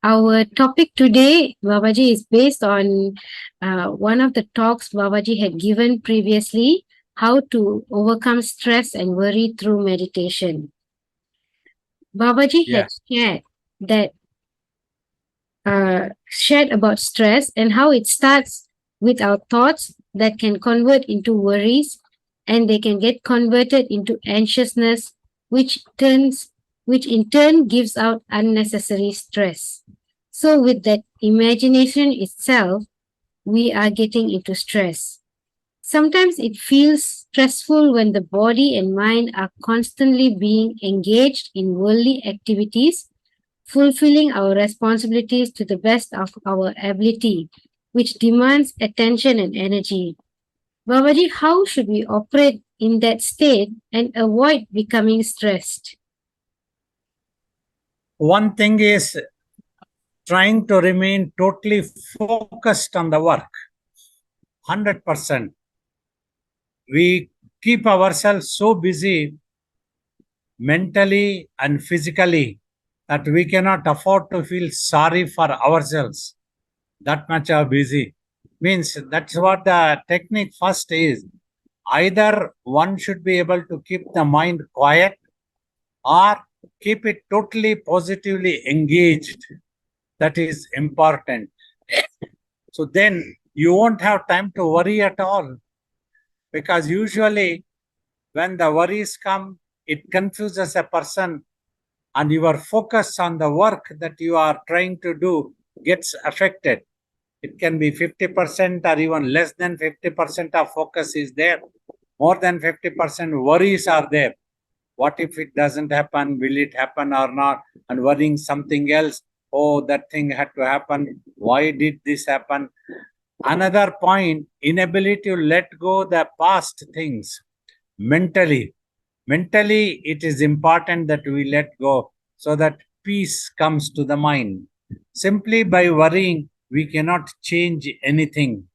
Our topic today, Babaji, is based on one of the talks Babaji had given previously, how to overcome stress and worry through meditation. Babaji Yeah. had that shared about stress and how it starts with our thoughts that can convert into worries, and they can get converted into anxiousness, which in turn gives out unnecessary stress. So with that imagination itself, we are getting into stress. Sometimes it feels stressful when the body and mind are constantly being engaged in worldly activities, fulfilling our responsibilities to the best of our ability, which demands attention and energy. Babaji, how should we operate in that state and avoid becoming stressed? One thing is trying to remain totally focused on the work, 100%. We keep ourselves so busy mentally and physically that we cannot afford to feel sorry for ourselves. That much are busy. Means that's what the technique first is. Either one should be able to keep the mind quiet or keep it totally positively engaged. That is important. So then you won't have time to worry at all. Because usually when the worries come, it confuses a person and your focus on the work that you are trying to do gets affected. It can be 50% or even less than 50% of focus is there. More than 50% worries are there. What if it doesn't happen? Will it happen or not? And worrying something else. Oh, that thing had to happen. Why did this happen? Another point, inability to let go the past things mentally. Mentally, it is important that we let go so that peace comes to the mind. Simply by worrying, we cannot change anything.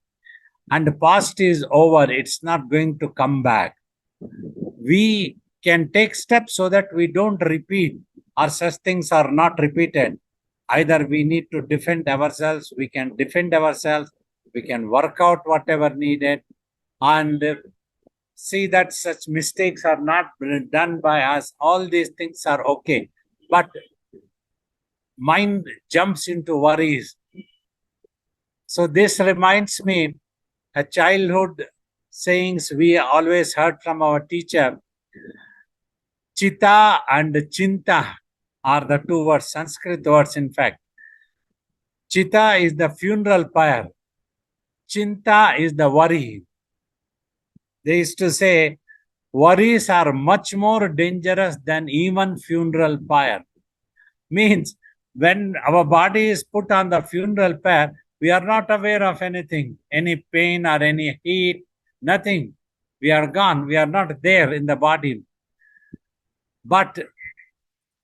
And the past is over, it's not going to come back. We can take steps so that we don't repeat or such things are not repeated. Either we need to defend ourselves, we can defend ourselves, we can work out whatever needed, and see that such mistakes are not done by us. All these things are okay. But mind jumps into worries. So this reminds me a childhood sayings we always heard from our teacher. Chita and Chinta are the two words, Sanskrit words in fact. Chita is the funeral pyre. Chinta is the worry. They used to say, worries are much more dangerous than even funeral pyre. Means when our body is put on the funeral pyre, we are not aware of anything, any pain or any heat, nothing. We are gone. We are not there in the body. But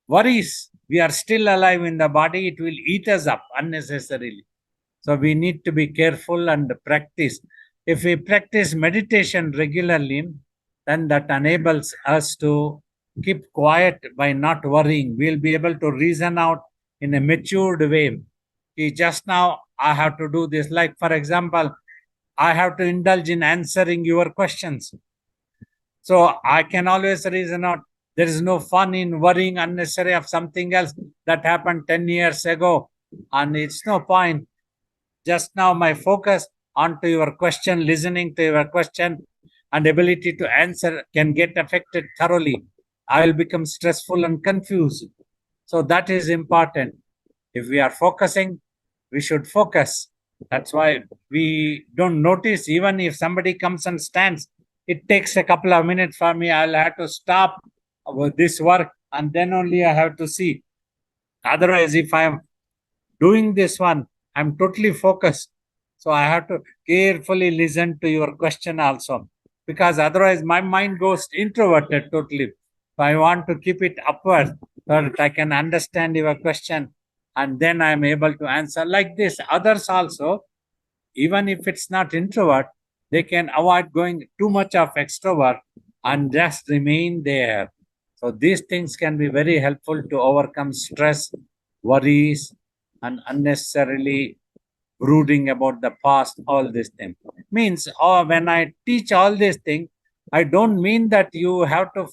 worries, we are still alive in the body, it will eat us up unnecessarily. So we need to be careful and practice. If we practice meditation regularly, then that enables us to keep quiet by not worrying. We'll be able to reason out in a matured way. Just now, I have to do this. Like, for example, I have to indulge in answering your questions. So I can always reason out. There is no fun in worrying unnecessary of something else that happened 10 years ago. And it's no point. Just now, my focus onto your question, listening to your question, and ability to answer can get affected thoroughly. I will become stressful and confused. So that is important. If we are focusing, we should focus. That's why we don't notice, even if somebody comes and stands, it takes a couple of minutes for me. I'll have to stop this work and then only I have to see. Otherwise, if I am doing this one, I'm totally focused. So I have to carefully listen to your question also, because otherwise my mind goes introverted totally. So I want to keep it upward so that I can understand your question and then I'm able to answer like this. Others also, even if it's not introvert, they can avoid going too much of extrovert and just remain there. So these things can be very helpful to overcome stress, worries, and unnecessarily brooding about the past, all these things. Means, when I teach all these things, I don't mean that you have to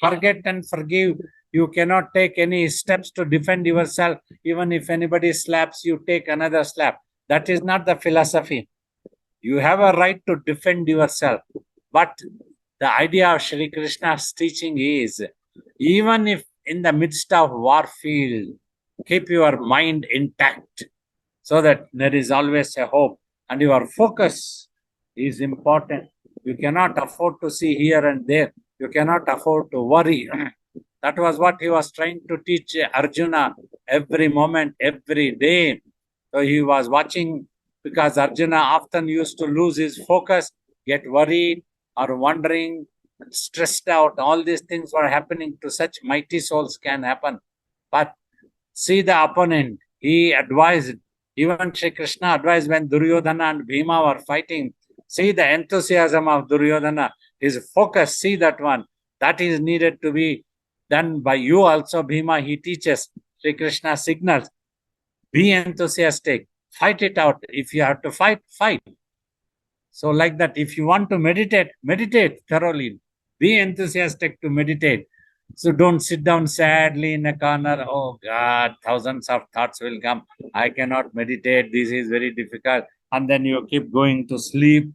forget and forgive. You cannot take any steps to defend yourself. Even if anybody slaps you, take another slap. That is not the philosophy. You have a right to defend yourself. But the idea of Sri Krishna's teaching is, even if in the midst of war field, keep your mind intact, so that there is always a hope, and your focus is important. You cannot afford to see here and there. You cannot afford to worry. That was what he was trying to teach Arjuna every moment, every day. So he was watching, because Arjuna often used to lose his focus, get worried or wondering, stressed out. All these things were happening to such mighty souls, can happen. But see the opponent. He advised, even Shri Krishna advised when Duryodhana and Bhima were fighting. See the enthusiasm of Duryodhana, his focus, see that one. That is needed to be done by you also, Bhima. He teaches, Shri Krishna signals. Be enthusiastic. Fight it out. If you have to fight, fight. So like that, if you want to meditate, meditate thoroughly. Be enthusiastic to meditate. So don't sit down sadly in a corner. Oh God, thousands of thoughts will come. I cannot meditate. This is very difficult. And then you keep going to sleep.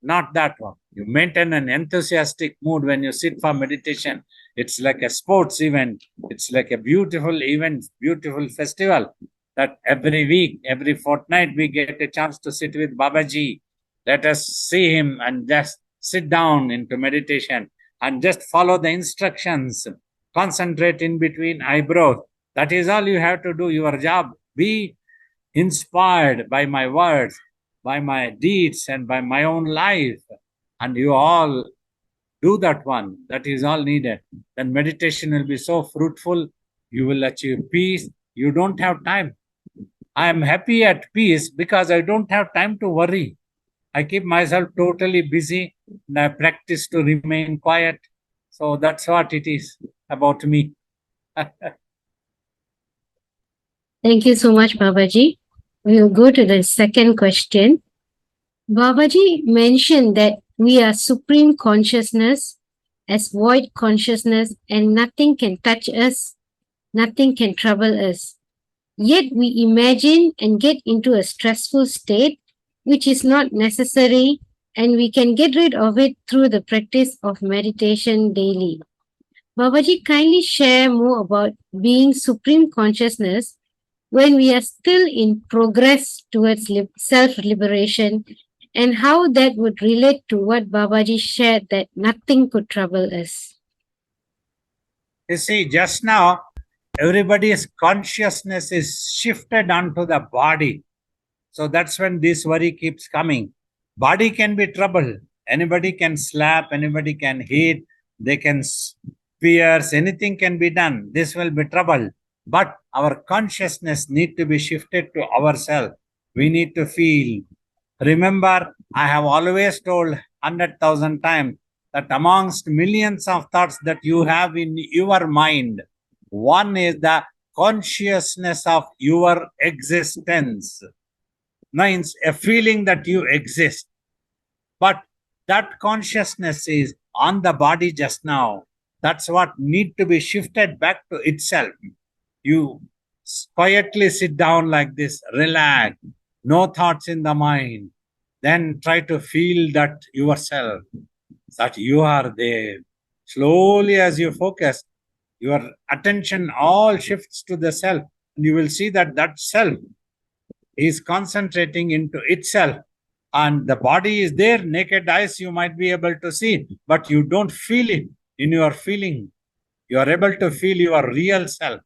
Not that one. You maintain an enthusiastic mood when you sit for meditation. It's like a sports event. It's like a beautiful event, beautiful festival, that every week, every fortnight, we get a chance to sit with Babaji. Let us see him and just sit down into meditation and just follow the instructions. Concentrate in between eyebrows. That is all you have to do. Your job. Be inspired by my words, by my deeds, and by my own life. And you all do that one. That is all needed. Then meditation will be so fruitful. You will achieve peace. You don't have time. I am happy at peace because I don't have time to worry. I keep myself totally busy and I practice to remain quiet. So that's what it is about me. Thank you so much, Babaji. We'll go to the second question. Babaji mentioned that we are supreme consciousness as void consciousness and nothing can touch us, nothing can trouble us. Yet we imagine and get into a stressful state which is not necessary, and we can get rid of it through the practice of meditation daily. Babaji, kindly share more about being supreme consciousness when we are still in progress towards self-liberation, and how that would relate to what Babaji shared, that nothing could trouble us. You see, just now, everybody's consciousness is shifted onto the body. So that's when this worry keeps coming. Body can be troubled. Anybody can slap, anybody can hit, they can pierce, anything can be done. This will be trouble. But our consciousness need to be shifted to ourselves. We need to feel. Remember, I have always told 100,000 times that amongst millions of thoughts that you have in your mind, one is the consciousness of your existence. Means a feeling that you exist. But that consciousness is on the body just now. That's what need to be shifted back to itself. You quietly sit down like this, relax, no thoughts in the mind. Then try to feel that yourself, that you are there. Slowly as you focus, your attention all shifts to the self. And you will see that that self is concentrating into itself, and the body is there. Naked eyes you might be able to see, but you don't feel it in your feeling. You are able to feel your real self.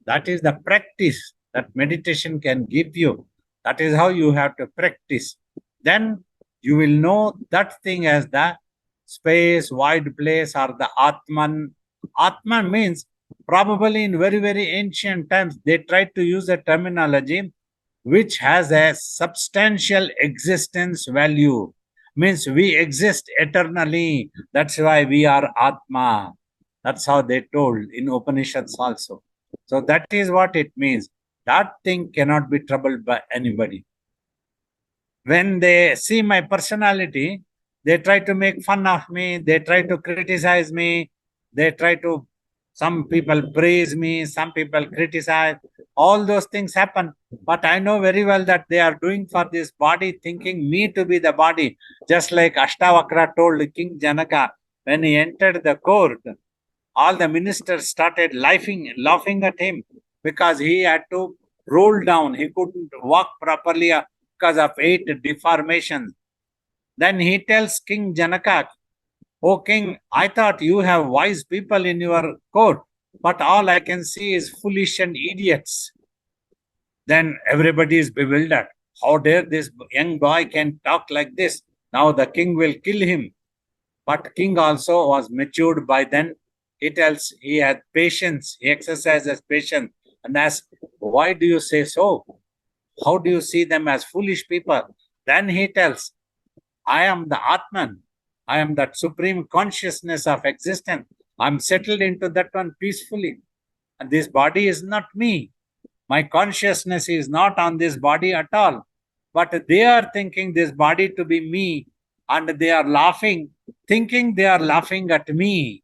That is the practice that meditation can give you. That is how you have to practice. Then you will know that thing as the space, wide place, or the Atman. Atman means, probably in very, very ancient times, they tried to use a terminology which has a substantial existence value. Means we exist eternally. That's why we are Atma. That's how they told in Upanishads also. So that is what it means. that thing cannot be troubled by anybody. When they see my personality, they try to make fun of me, they try to criticize me, they try to, some people praise me, some people criticize. All those things happen. But I know very well that they are doing for this body, thinking me to be the body. Just like Ashtavakra told King Janaka when he entered the court, all the ministers started laughing at him because he had to roll down. He couldn't walk properly because of 8 deformations. Then he tells King Janaka, "O king, I thought you have wise people in your court, but all I can see is foolish and idiots." Then everybody is bewildered. How dare this young boy can talk like this? Now the king will kill him. But king also was matured by then. He tells he had patience, he exercises patience and asks, "Why do you say so? How do you see them as foolish people?" Then he tells, "I am the Atman. I am that supreme consciousness of existence. I'm settled into that one peacefully. And this body is not me. My consciousness is not on this body at all. But they are thinking this body to be me, and they are laughing, thinking they are laughing at me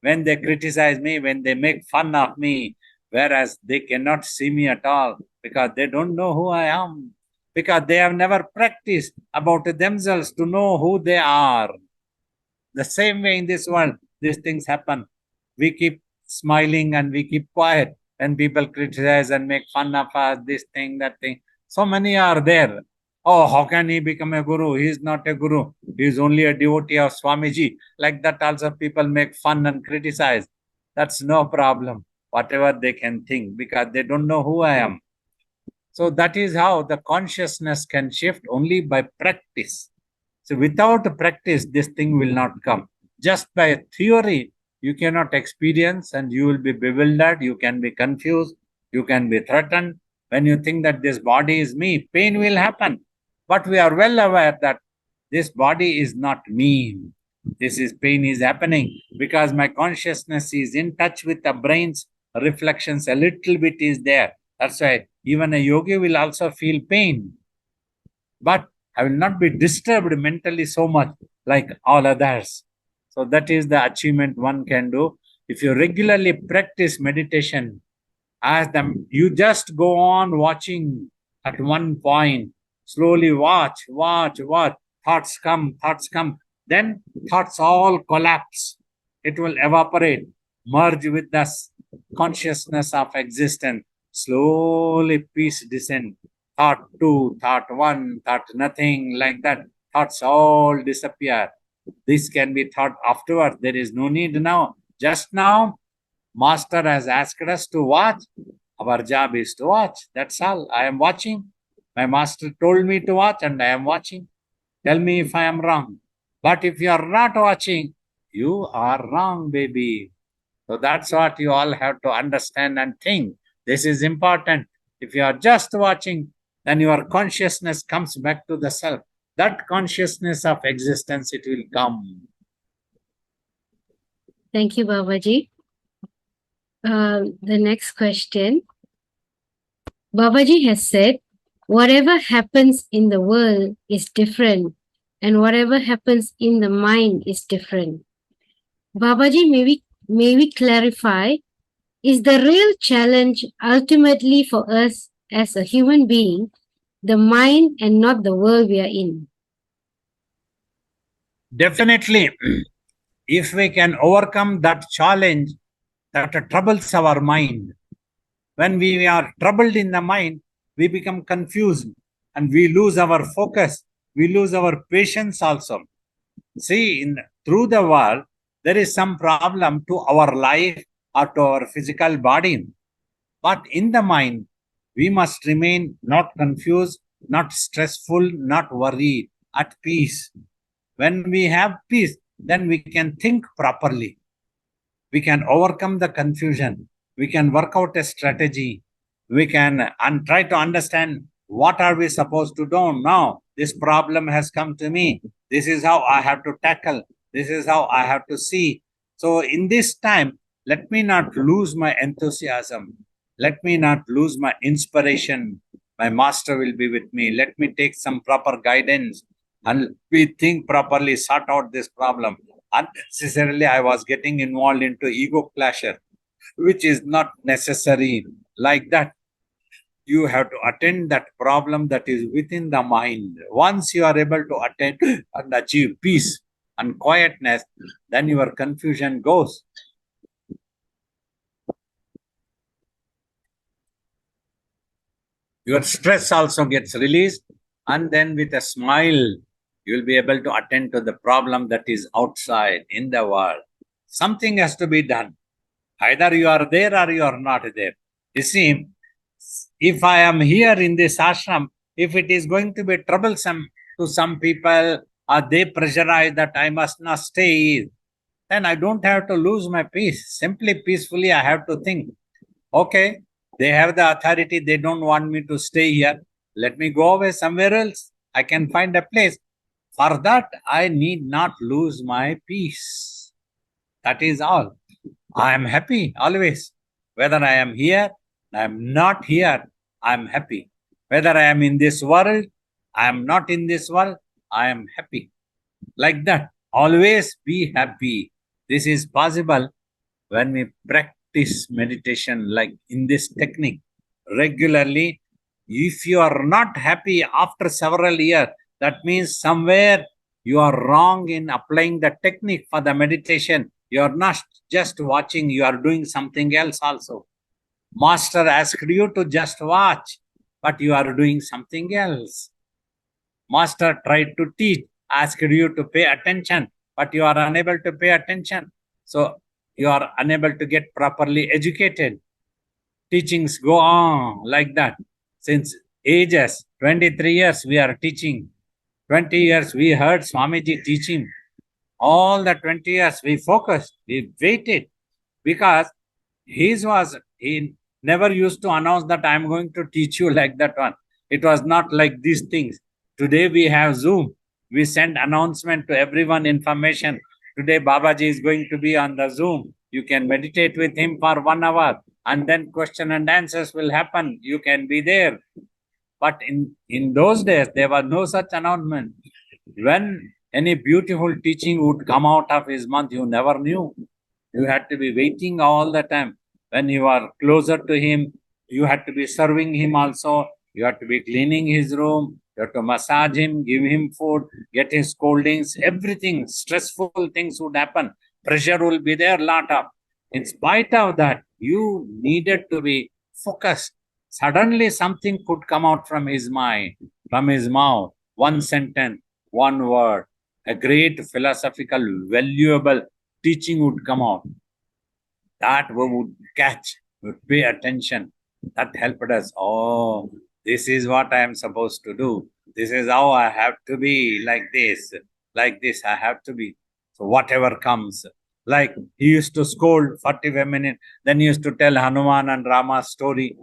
when they criticize me, when they make fun of me, whereas they cannot see me at all because they don't know who I am, because they have never practiced about themselves to know who they are." The same way in this world, these things happen. We keep smiling and we keep quiet when people criticize and make fun of us, this thing, that thing. So many are there. "Oh, how can he become a guru? He is not a guru. He is only a devotee of Swamiji." Like that also people make fun and criticize. That's no problem. Whatever they can think, because they don't know who I am. So that is how the consciousness can shift only by practice. So without practice, this thing will not come. Just by theory, you cannot experience and you will be bewildered, you can be confused, you can be threatened. When you think that this body is me, pain will happen. But we are well aware that this body is not me. This is pain is happening because my consciousness is in touch with the brain's reflections. A little bit is there. That's why even a yogi will also feel pain. But I will not be disturbed mentally so much like all others. So that is the achievement one can do. If you regularly practice meditation, as them, you just go on watching at one point, slowly watch. Thoughts come. Then thoughts all collapse. It will evaporate, merge with the consciousness of existence. Slowly peace descend. Thought 2, thought 1, thought nothing, like that. Thoughts all disappear. This can be thought afterwards. There is no need now. Just now, Master has asked us to watch. Our job is to watch. That's all. I am watching. My master told me to watch and I am watching. Tell me if I am wrong. But if you are not watching, you are wrong, baby. So that's what you all have to understand and think. This is important. If you are just watching, then your consciousness comes back to the self. That consciousness of existence, it will come. Thank you, Babaji. The next question. Babaji has said, whatever happens in the world is different, and whatever happens in the mind is different. Babaji, may we clarify, is the real challenge ultimately for us as a human being, the mind and not the world we are in? Definitely, if we can overcome that challenge that troubles our mind, when we are troubled in the mind, we become confused and we lose our focus, we lose our patience also. See, through the world, there is some problem to our life or to our physical body. But in the mind, we must remain not confused, not stressful, not worried, at peace. When we have peace, then we can think properly. We can overcome the confusion. We can work out a strategy. We can try to understand what are we supposed to do now. This problem has come to me. This is how I have to tackle. This is how I have to see. So in this time, let me not lose my enthusiasm. Let me not lose my inspiration. My master will be with me. Let me take some proper guidance and we think properly, sort out this problem. Unnecessarily, I was getting involved into ego clasher, which is not necessary. Like that, you have to attend that problem that is within the mind. Once you are able to attend and achieve peace and quietness, then your confusion goes. Your stress also gets released, and then with a smile, you will be able to attend to the problem that is outside in the world. Something has to be done. Either you are there or you are not there. You see, if I am here in this ashram, if it is going to be troublesome to some people or they pressurize that I must not stay, then I don't have to lose my peace. Simply peacefully, I have to think, okay, they have the authority, they don't want me to stay here. Let me go away somewhere else. I can find a place. For that, I need not lose my peace. That is all. I am happy always. Whether I am here, I am not here, I am happy. Whether I am in this world, I am not in this world, I am happy. Like that. Always be happy. This is possible when we practice meditation like in this technique regularly. If you are not happy after several years, that means somewhere you are wrong in applying the technique for the meditation. You are not just watching, you are doing something else also. Master asked you to just watch, but you are doing something else. Master tried to teach, asked you to pay attention, but you are unable to pay attention. So you are unable to get properly educated. Teachings go on like that. Since ages, 23 years we are teaching. 20 years we heard Swamiji teaching. All the 20 years we focused, we waited because he never used to announce that I am going to teach you like that one. It was not like these things. Today we have Zoom. We send announcement to everyone information. Today Babaji is going to be on the Zoom. You can meditate with him for 1 hour and then question and answers will happen. You can be there. But in those days, there was no such announcement. When any beautiful teaching would come out of his mouth, you never knew. You had to be waiting all the time. When you are closer to him, you had to be serving him also. You had to be cleaning his room. You have to massage him, give him food, get his scoldings, everything. Stressful things would happen. Pressure will be there, lot of. In spite of that, you needed to be focused. Suddenly, something could come out from his mind, from his mouth. One sentence, one word, a great philosophical, valuable teaching would come out. That we would catch, would pay attention. That helped us. Oh, this is what I am supposed to do. This is how I have to be, like this. Like this, I have to be. So, whatever comes. Like he used to scold 45 minutes, then he used to tell Hanuman and Rama's story.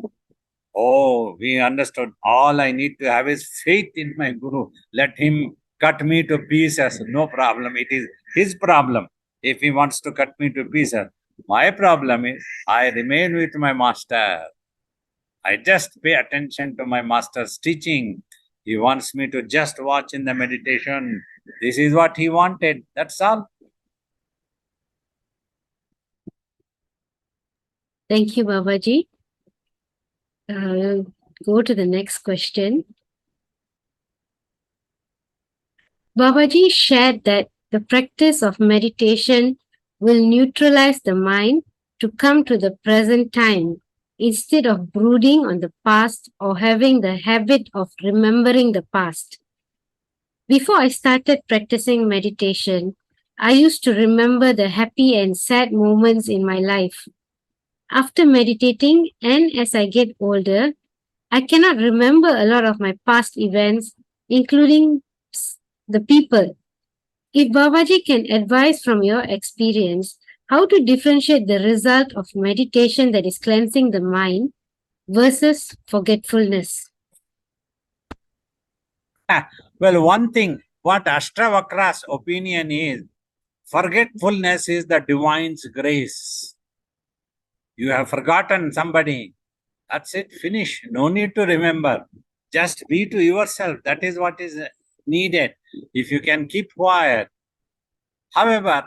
Oh, we understood. All I need to have is faith in my Guru. Let him cut me to pieces. No problem. It is his problem if he wants to cut me to pieces. My problem is I remain with my master. I just pay attention to my master's teaching. He wants me to just watch in the meditation. This is what he wanted. That's all. Thank you, Babaji. Go to the next question. Babaji shared that the practice of meditation will neutralize the mind to come to the present time instead of brooding on the past or having the habit of remembering the past. Before I started practicing meditation, I used to remember the happy and sad moments in my life. After meditating and as I get older, I cannot remember a lot of my past events, including the people. If Babaji can advise from your experience how to differentiate the result of meditation that is cleansing the mind versus forgetfulness. Well, one thing, what Ashtavakra's opinion is, forgetfulness is the divine's grace. You have forgotten somebody. That's it, finish. No need to remember. Just be to yourself. That is what is needed. If you can keep quiet. However,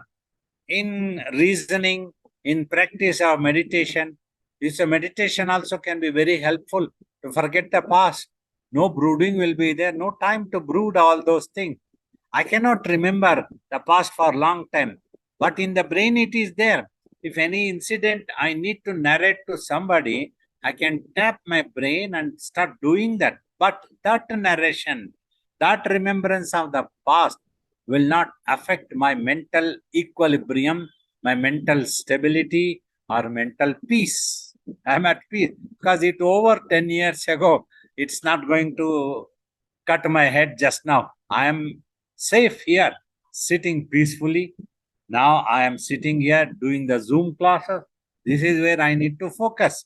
in reasoning, in practice of meditation, this meditation also can be very helpful to forget the past. No brooding will be there, no time to brood all those things. I cannot remember the past for a long time, but in the brain it is there. If any incident I need to narrate to somebody, I can tap my brain and start doing that. But that narration, that remembrance of the past will not affect my mental equilibrium, my mental stability, or mental peace. I'm at peace because it over 10 years ago. It's not going to cut my head just now. I am safe here, sitting peacefully. Now I am sitting here doing the Zoom classes. This is where I need to focus.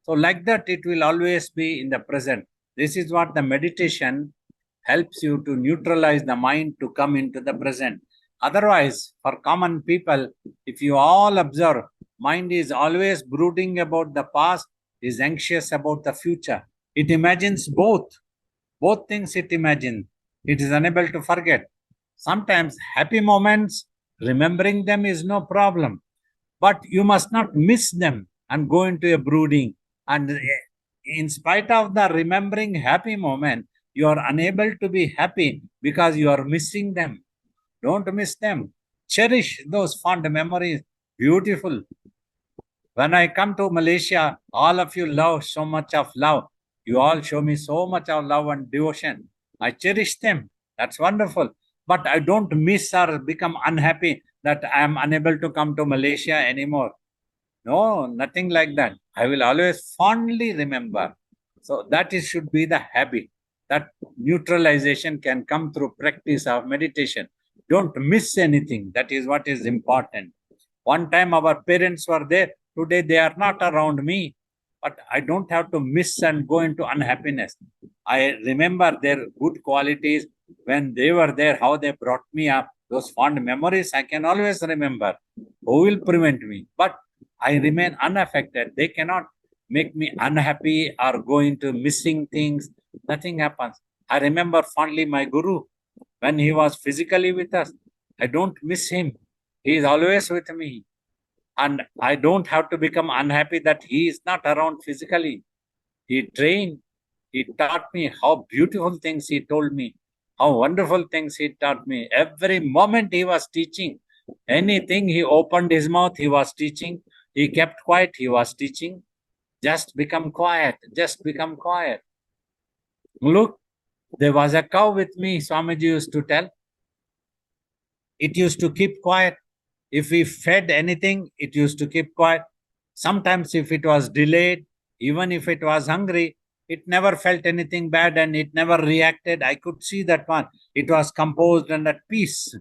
So, like that, it will always be in the present. This is what the meditation helps you to neutralize the mind to come into the present. Otherwise, for common people, if you all observe, mind is always brooding about the past, is anxious about the future. It imagines both things it imagines. It is unable to forget. Sometimes happy moments, remembering them is no problem, but you must not miss them and go into a brooding. And in spite of the remembering happy moment, you are unable to be happy because you are missing them. Don't miss them. Cherish those fond memories. Beautiful. When I come to Malaysia, all of you love so much of love. You all show me so much of love and devotion. I cherish them. That's wonderful. But I don't miss or become unhappy that I am unable to come to Malaysia anymore. No, nothing like that. I will always fondly remember. So that is, should be the habit. That neutralization can come through practice of meditation. Don't miss anything. That is what is important. One time our parents were there. Today they are not around me. But I don't have to miss and go into unhappiness. I remember their good qualities when they were there, how they brought me up. Those fond memories I can always remember. Who will prevent me? But I remain unaffected. They cannot make me unhappy or go into missing things. Nothing happens. I remember fondly my Guru when he was physically with us. I don't miss him. He is always with me. And I don't have to become unhappy that he is not around physically. He trained, he taught me how beautiful things he told me, how wonderful things he taught me. Every moment he was teaching. Anything he opened his mouth, he was teaching. He kept quiet, he was teaching. Just become quiet, just become quiet. Look, there was a cow with me, Swamiji used to tell. It used to keep quiet. If we fed anything, it used to keep quiet. Sometimes, if it was delayed, even if it was hungry, it never felt anything bad and it never reacted. I could see that one. It was composed and at peace.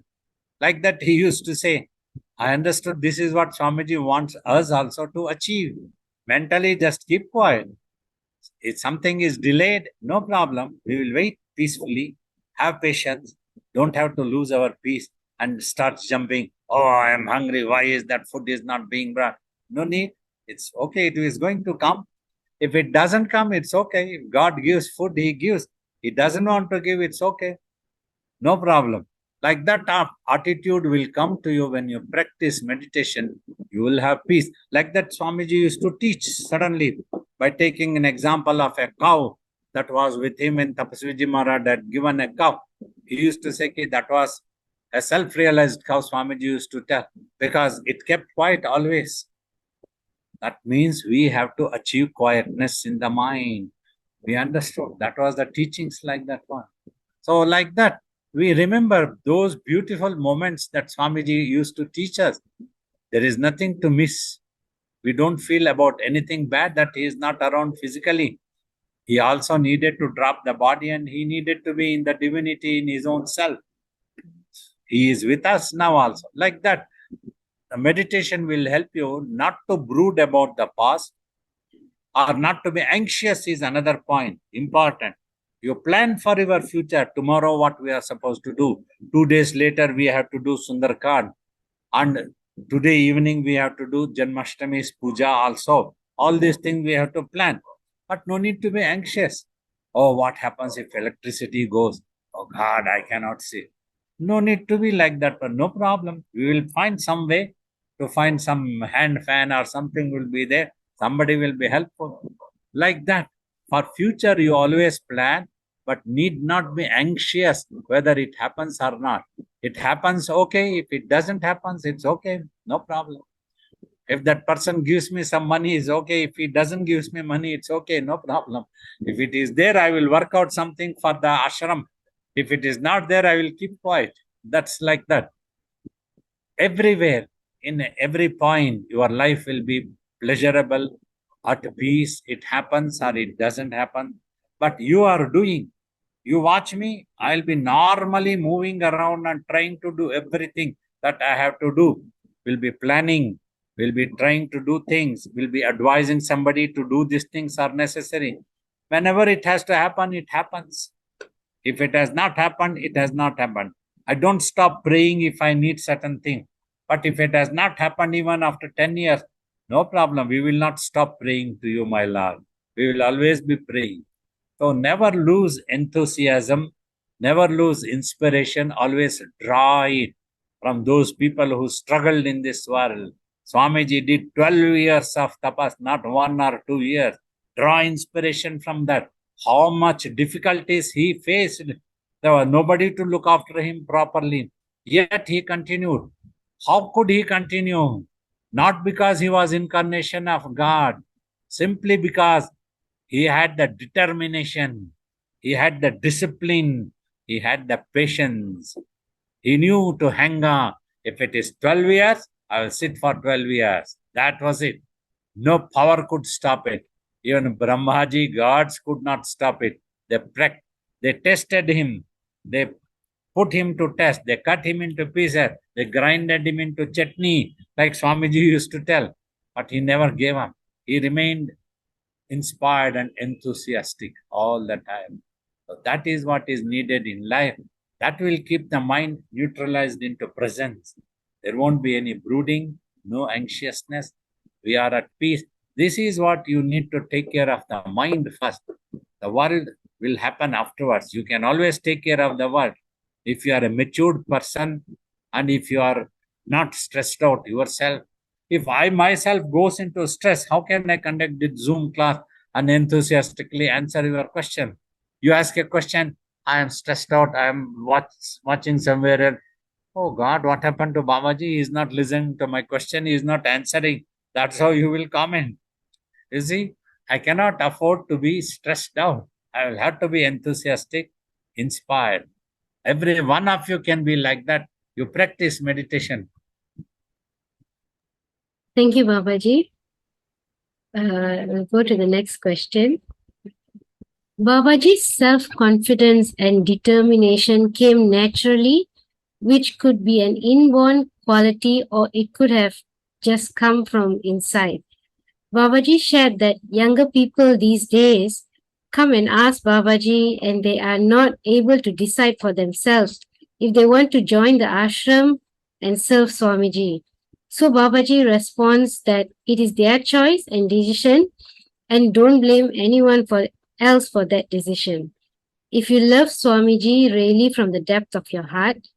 Like that, he used to say. I understood this is what Swamiji wants us also to achieve. Mentally, just keep quiet. If something is delayed, no problem. We will wait peacefully, have patience, don't have to lose our peace and start jumping. Oh, I am hungry. Why is that food is not being brought? No need. It's okay. It is going to come. If it doesn't come, it's okay. If God gives food, He gives. He doesn't want to give, it's okay. No problem. Like that attitude will come to you when you practice meditation. You will have peace. Like that, Swamiji used to teach suddenly by taking an example of a cow that was with him in Tapasviji Maharaj had given a cow. He used to say that was a self-realized cow, Swamiji used to tell, because it kept quiet always. That means we have to achieve quietness in the mind. We understood. That was the teachings like that one. So like that, we remember those beautiful moments that Swamiji used to teach us. There is nothing to miss. We don't feel about anything bad that he is not around physically. He also needed to drop the body and he needed to be in the divinity in his own self. He is with us now also. Like that, the meditation will help you not to brood about the past or not to be anxious is another point, important. You plan for your future. Tomorrow, what we are supposed to do. 2 days later, we have to do Sundarkand. And today evening, we have to do Janmashtami's puja also. All these things we have to plan. But no need to be anxious. Oh, what happens if electricity goes? Oh God, I cannot see. No need to be like that, but no problem. We will find some way to find some hand fan or something will be there. Somebody will be helpful. Like that. For future, you always plan, but need not be anxious whether it happens or not. It happens, okay. If it doesn't happen, it's okay. No problem. If that person gives me some money, it's okay. If he doesn't gives me money, it's okay. No problem. If it is there, I will work out something for the ashram. If it is not there, I will keep quiet. That's like that. Everywhere, in every point, your life will be pleasurable, at peace. It happens or it doesn't happen. But you are doing. You watch me, I'll be normally moving around and trying to do everything that I have to do. We'll be planning, we'll be trying to do things, we'll be advising somebody to do these things are necessary. Whenever it has to happen, it happens. If it has not happened, it has not happened. I don't stop praying if I need certain thing. But if it has not happened even after 10 years, no problem. We will not stop praying to you, my Lord. We will always be praying. So never lose enthusiasm, never lose inspiration, always draw it from those people who struggled in this world. Swamiji did 12 years of tapas, not 1 or 2 years. Draw inspiration from that. How much difficulties he faced. There was nobody to look after him properly. Yet he continued. How could he continue? Not because he was incarnation of God, simply because he had the determination, he had the discipline, he had the patience. He knew to hang on. If it is 12 years, I will sit for 12 years. That was it. No power could stop it. Even Brahmaji, gods could not stop it. They tested him. They put him to test. They cut him into pieces. They grinded him into chutney, like Swamiji used to tell. But he never gave up. He remained inspired and enthusiastic all the time. So that is what is needed in life. That will keep the mind neutralized into presence. There won't be any brooding, no anxiousness. We are at peace. This is what you need to take care of the mind first. The world will happen afterwards. You can always take care of the world. If you are a matured person and if you are not stressed out yourself, if I myself goes into stress, how can I conduct this Zoom class and enthusiastically answer your question? You ask a question, I am stressed out, I am watching somewhere else. Oh God, what happened to Babaji? He is not listening to my question, he is not answering. That's how you will comment. You see, I cannot afford to be stressed out. I will have to be enthusiastic, inspired. Every one of you can be like that. You practice meditation. Thank you, Babaji. We'll go to the next question. Babaji's self-confidence and determination came naturally, which could be an inborn quality or it could have just come from inside. Babaji shared that younger people these days come and ask Babaji and they are not able to decide for themselves if they want to join the ashram and serve Swamiji. So Babaji responds that it is their choice and decision and don't blame anyone else for that decision. If you love Swamiji really from the depth of your heart,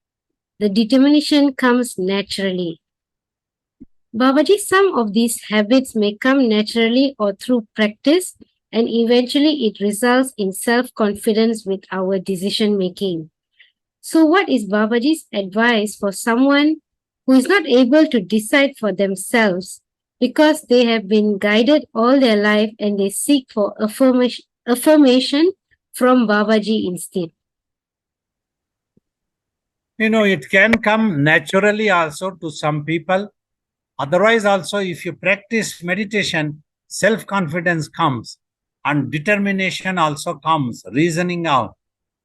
the determination comes naturally. Babaji, some of these habits may come naturally or through practice, and eventually it results in self-confidence with our decision making. So what is Babaji's advice for someone who is not able to decide for themselves because they have been guided all their life and they seek for affirmation from Babaji instead? You know, it can come naturally also to some people. Otherwise, also, if you practice meditation, self confidence comes and determination also comes, reasoning out.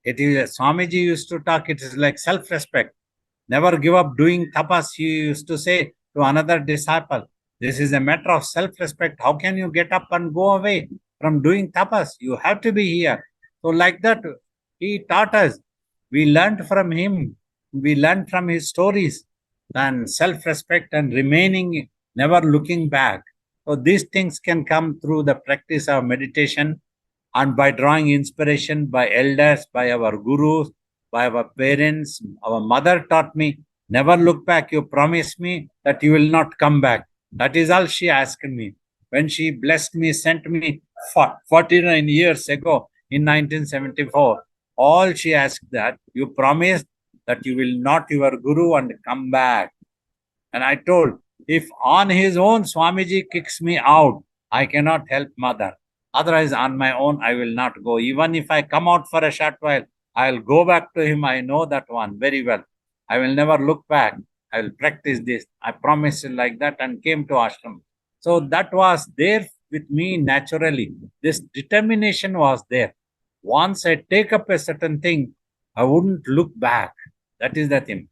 It is Swamiji used to talk, it is like self respect. Never give up doing tapas, he used to say to another disciple. This is a matter of self respect. How can you get up and go away from doing tapas? You have to be here. So, like that, he taught us. We learned from him, we learned from his stories and self respect and remaining, never looking back. So these things can come through the practice of meditation and by drawing inspiration by elders, by our gurus, by our parents. Our mother taught me, never look back. You promised me that you will not come back. That is all she asked me. When she blessed me, sent me 49 years ago in 1974, all she asked that, you promised that you will not your guru and come back. And I told, if on his own Swamiji kicks me out, I cannot help mother. Otherwise, on my own, I will not go. Even if I come out for a short while, I will go back to him. I know that one very well. I will never look back. I will practice this. I promised like that and came to ashram. So that was there with me naturally. This determination was there. Once I take up a certain thing, I wouldn't look back. That is the thing.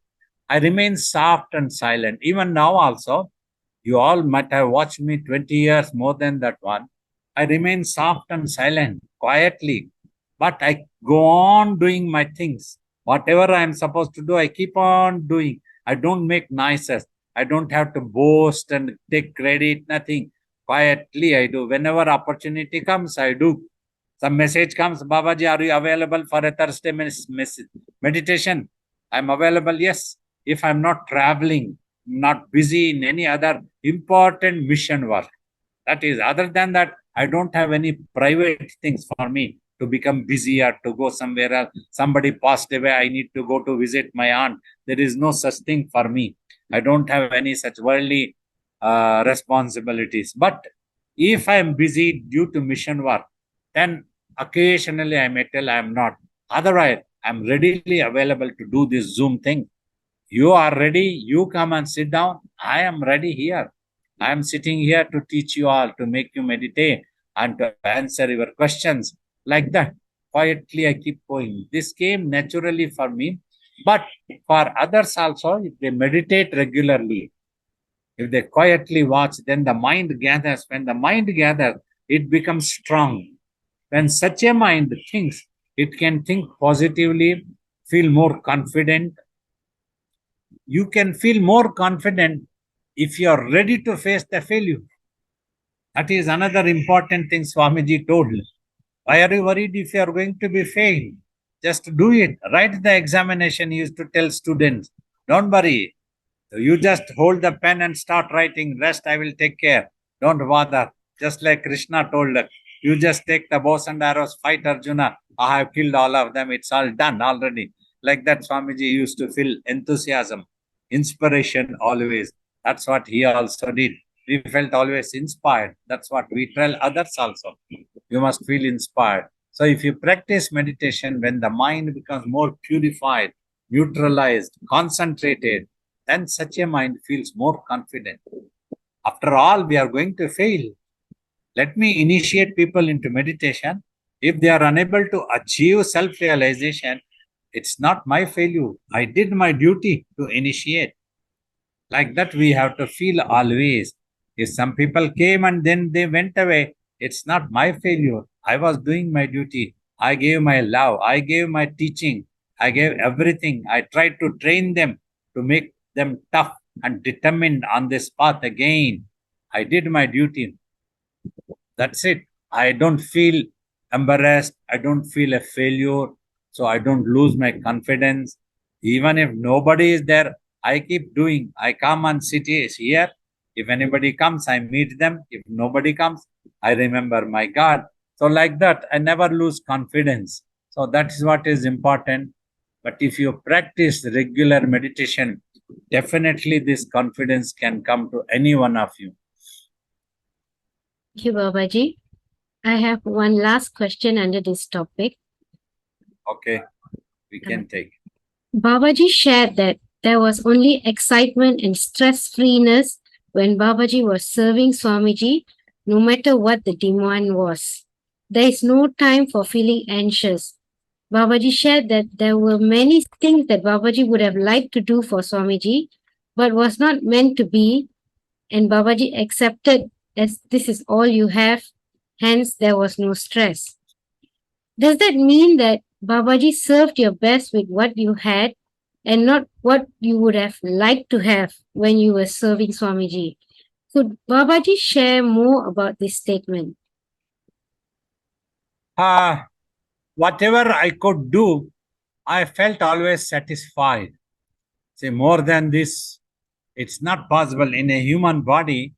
I remain soft and silent. Even now also, you all might have watched me 20 years more than that one. I remain soft and silent, quietly, but I go on doing my things. Whatever I am supposed to do, I keep on doing. I don't make noises. I don't have to boast and take credit, nothing. Quietly I do. Whenever opportunity comes, I do. Some message comes, Babaji, are you available for a Thursday meditation? I'm available, yes. If I'm not traveling, not busy in any other important mission work. That is, other than that, I don't have any private things for me to become busy or to go somewhere else. Somebody passed away, I need to go to visit my aunt. There is no such thing for me. I don't have any such worldly responsibilities. But if I am busy due to mission work, then occasionally I may tell I am not. Otherwise, I am readily available to do this Zoom thing. You are ready, you come and sit down. I am ready here. I am sitting here to teach you all, to make you meditate and to answer your questions. Like that, quietly I keep going. This came naturally for me, but for others also, if they meditate regularly, if they quietly watch, then the mind gathers. When the mind gathers, it becomes strong. When such a mind thinks, it can think positively, feel more confident. You can feel more confident if you are ready to face the failure. That is another important thing Swamiji told. Why are you worried if you are going to be failed? Just do it. Write the examination. He used to tell students, don't worry. You just hold the pen and start writing. Rest I will take care. Don't bother. Just like Krishna told us, you just take the bows and arrows, fight Arjuna. I have killed all of them. It's all done already. Like that, Swamiji used to feel enthusiasm, inspiration always. That's what he also did. We felt always inspired. That's what we tell others also. You must feel inspired. So if you practice meditation, when the mind becomes more purified, neutralized, concentrated, then such a mind feels more confident. After all, we are going to fail. Let me initiate people into meditation. If they are unable to achieve self-realization, it's not my failure. I did my duty to initiate. Like that, we have to feel always. If some people came and then they went away, it's not my failure. I was doing my duty. I gave my love. I gave my teaching. I gave everything. I tried to train them to make them tough and determined on this path again. I did my duty. That's it. I don't feel embarrassed. I don't feel a failure. So I don't lose my confidence. Even if nobody is there, I keep doing. I come and sit here. If anybody comes, I meet them. If nobody comes, I remember my God. So like that, I never lose confidence. So that is what is important. But if you practice regular meditation, definitely this confidence can come to any one of you. Thank you, Babaji. I have one last question under this topic. Okay, we can take. Babaji shared that there was only excitement and stress-freeness when Babaji was serving Swamiji, no matter what the demand was. There is no time for feeling anxious. Babaji shared that there were many things that Babaji would have liked to do for Swamiji, but was not meant to be, and Babaji accepted as this is all you have, hence there was no stress. Does that mean that Babaji served your best with what you had and not what you would have liked to have when you were serving Swamiji? Could Babaji share more about this statement? Whatever I could do, I felt always satisfied. Say, more than this, it's not possible. In a human body,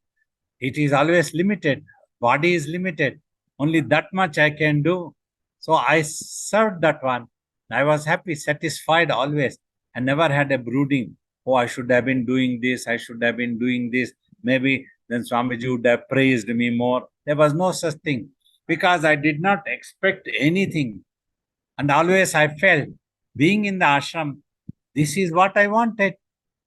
it is always limited. Body is limited. Only that much I can do. So I served that one. I was happy, satisfied always. I never had a brooding. Oh, I should have been doing this. I should have been doing this. Maybe then Swamiji would have praised me more. There was no such thing because I did not expect anything. And always I felt being in the ashram, this is what I wanted.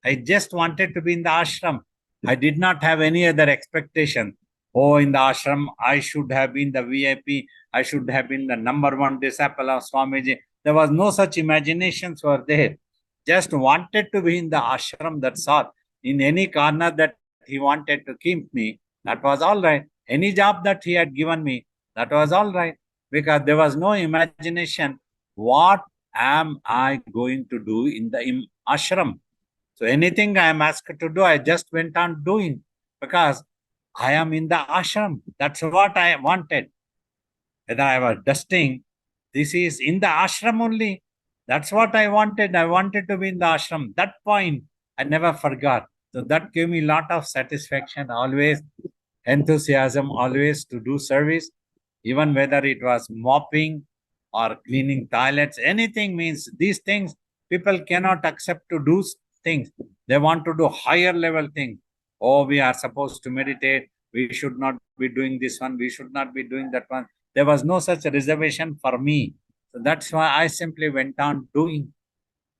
I just wanted to be in the ashram. I did not have any other expectation. Oh, in the ashram, I should have been the VIP. I should have been the number one disciple of Swamiji. There was no such imaginations were there. Just wanted to be in the ashram, that's all. In any corner that he wanted to keep me, that was all right. Any job that he had given me, that was all right. Because there was no imagination. What am I going to do in the ashram? So anything I am asked to do, I just went on doing because I am in the ashram. That's what I wanted. Whether I was dusting, this is in the ashram only. That's what I wanted. I wanted to be in the ashram. That point I never forgot. So that gave me a lot of satisfaction, always enthusiasm, always to do service, even whether it was mopping or cleaning toilets, anything means these things people cannot accept to do things. They want to do higher level things. Oh, we are supposed to meditate. We should not be doing this one. We should not be doing that one. There was no such reservation for me. So that's why I simply went on doing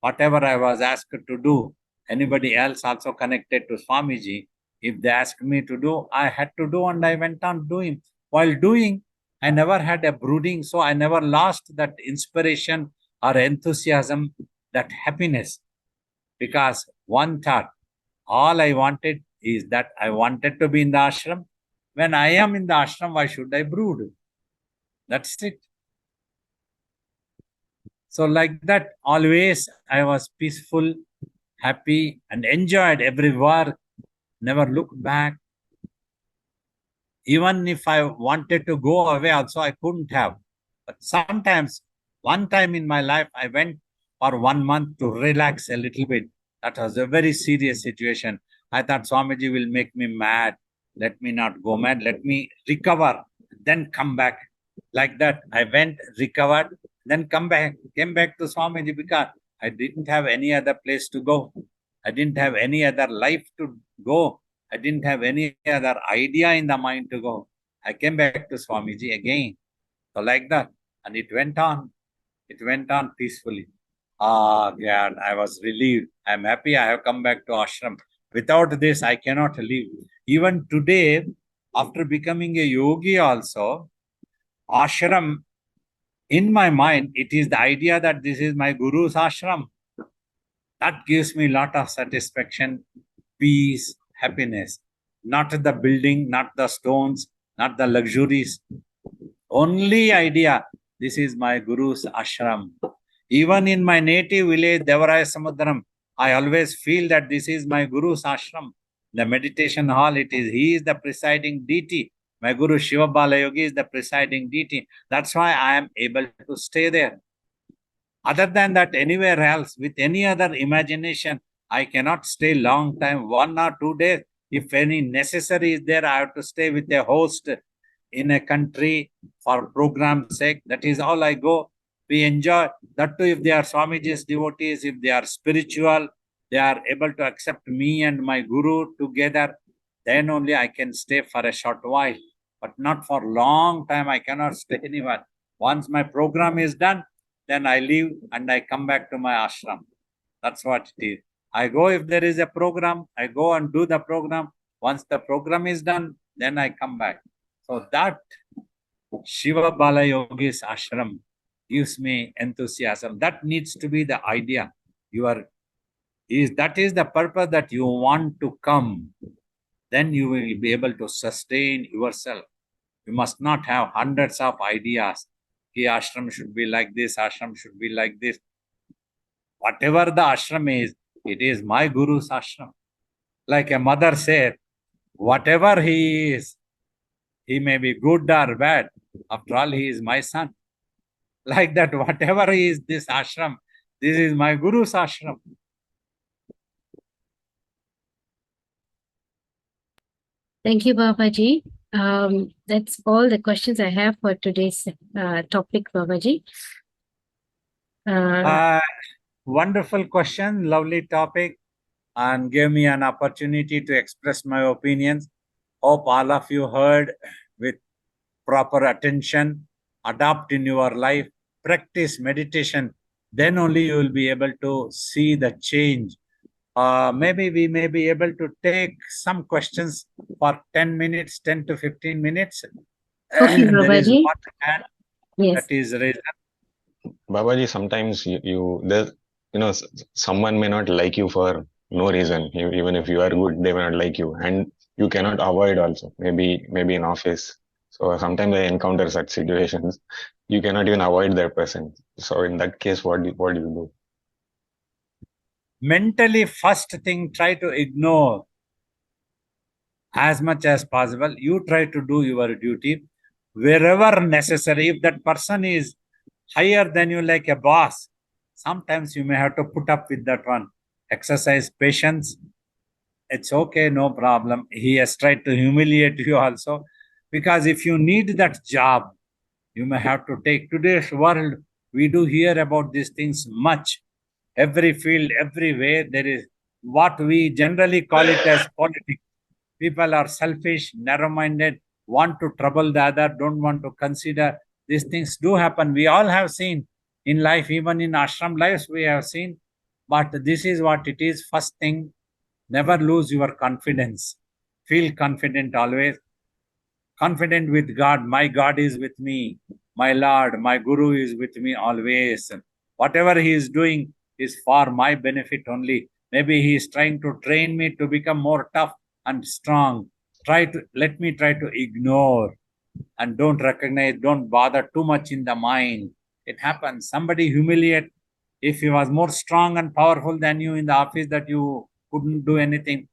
whatever I was asked to do. Anybody else also connected to Swamiji, if they asked me to do, I had to do and I went on doing. While doing, I never had a brooding, so I never lost that inspiration or enthusiasm, that happiness. Because one thought, all I wanted is that I wanted to be in the ashram. When I am in the ashram, why should I brood? That's it. So like that, always I was peaceful, happy, and enjoyed every work, never looked back. Even if I wanted to go away also, I couldn't have. But sometimes, one time in my life, I went for 1 month to relax a little bit. That was a very serious situation. I thought Swamiji will make me mad. Let me not go mad. Let me recover, then come back. Like that, I went, recovered, then came back to Swamiji because I didn't have any other place to go. I didn't have any other life to go. I didn't have any other idea in the mind to go. I came back to Swamiji again. So like that. And it went on. It went on peacefully. Ah, God, I was relieved. I'm happy I have come back to ashram. Without this, I cannot live. Even today, after becoming a yogi also, ashram, in my mind, it is the idea that this is my guru's ashram. That gives me a lot of satisfaction, peace, happiness. Not the building, not the stones, not the luxuries. Only idea, this is my guru's ashram. Even in my native village, Devaraya Samudram, I always feel that this is my guru's ashram. The meditation hall, he is the presiding deity. My Guru Shiva Bala Yogi is the presiding deity. That's why I am able to stay there. Other than that, anywhere else, with any other imagination, I cannot stay long time, 1 or 2 days. If any necessary is there, I have to stay with a host in a country for program's sake. That is all I go. We enjoy. That too, if they are Swamiji's devotees, if they are spiritual, they are able to accept me and my Guru together, then only I can stay for a short while. But not for long time, I cannot stay anywhere. Once my program is done, then I leave and I come back to my ashram. That's what it is. I go if there is a program, I go and do the program. Once the program is done, then I come back. So that Shiva Bala Yogi's ashram gives me enthusiasm. That needs to be the idea. That is the purpose that you want to come. Then you will be able to sustain yourself. You must not have hundreds of ideas. Ki ashram should be like this, ashram should be like this. Whatever the ashram is, it is my Guru's ashram. Like a mother said, Whatever he is, he may be good or bad. After all, he is my son. Like that, whatever he is, this ashram, this is my Guru's ashram. Thank you, Babaji. That's all the questions I have for today's topic, Babaji. Wonderful question, lovely topic, and gave me an opportunity to express my opinions. Hope all of you heard with proper attention, adopt in your life, practice meditation, then only you will be able to see the change. Maybe we may be able to take some questions for 10 minutes, 10 to 15 minutes. Okay, There is Babaji. one hand Yes. that is raised. Babaji, sometimes someone may not like you for no reason. Even if you are good, they may not like you, and you cannot avoid also. Maybe in office. So sometimes I encounter such situations. You cannot even avoid that person. So in that case, what do you do? Mentally, first thing, try to ignore as much as possible. You try to do your duty wherever necessary. If that person is higher than you, like a boss, sometimes you may have to put up with that one. Exercise patience. It's okay, no problem. He has tried to humiliate you also, because if you need that job, you may have to take. Today's world, we do hear about these things much. Every field, everywhere, there is what we generally call it as politics. People are selfish, narrow-minded, want to trouble the other, don't want to consider. These things do happen. We all have seen in life, even in ashram lives, we have seen. But this is what it is. First thing, never lose your confidence. Feel confident always. Confident with God. My God is with me. My Lord, my Guru is with me always. Whatever he is doing is for my benefit only. Maybe he is trying to train me to become more tough and strong. Let me try to ignore and don't recognize, don't bother too much in the mind. It happens. Somebody humiliate. If he was more strong and powerful than you in the office, that you couldn't do anything,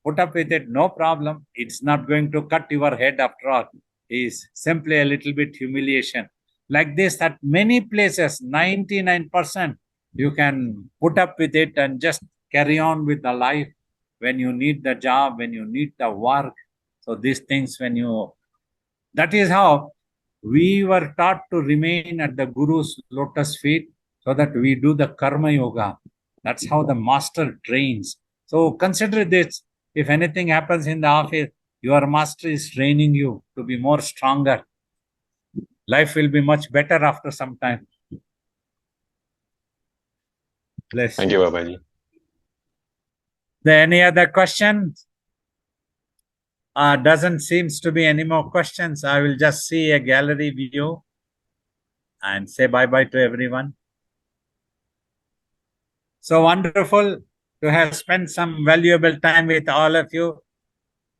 put up with it, no problem. It's not going to cut your head after all. It's simply a little bit humiliation. Like this, at many places, 99%, you can put up with it and just carry on with the life when you need the job, when you need the work. So these things, that is how we were taught to remain at the Guru's lotus feet, so that we do the karma yoga. That's how the master trains. So consider this. If anything happens in the office, your master is training you to be more stronger. Life will be much better after some time. Bless Thank you, Babaji. There any other questions? Doesn't seems to be any more questions. I will just see a gallery view and say bye-bye to everyone. So wonderful to have spent some valuable time with all of you,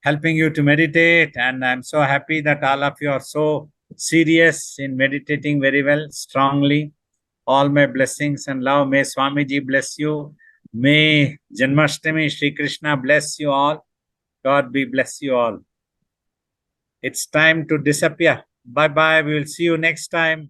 helping you to meditate. And I'm so happy that all of you are so serious in meditating very well, strongly. All my blessings and love. May Swamiji bless you. May Janmashtami Shri Krishna bless you all. God be bless you all. It's time to disappear. Bye-bye. We will see you next time.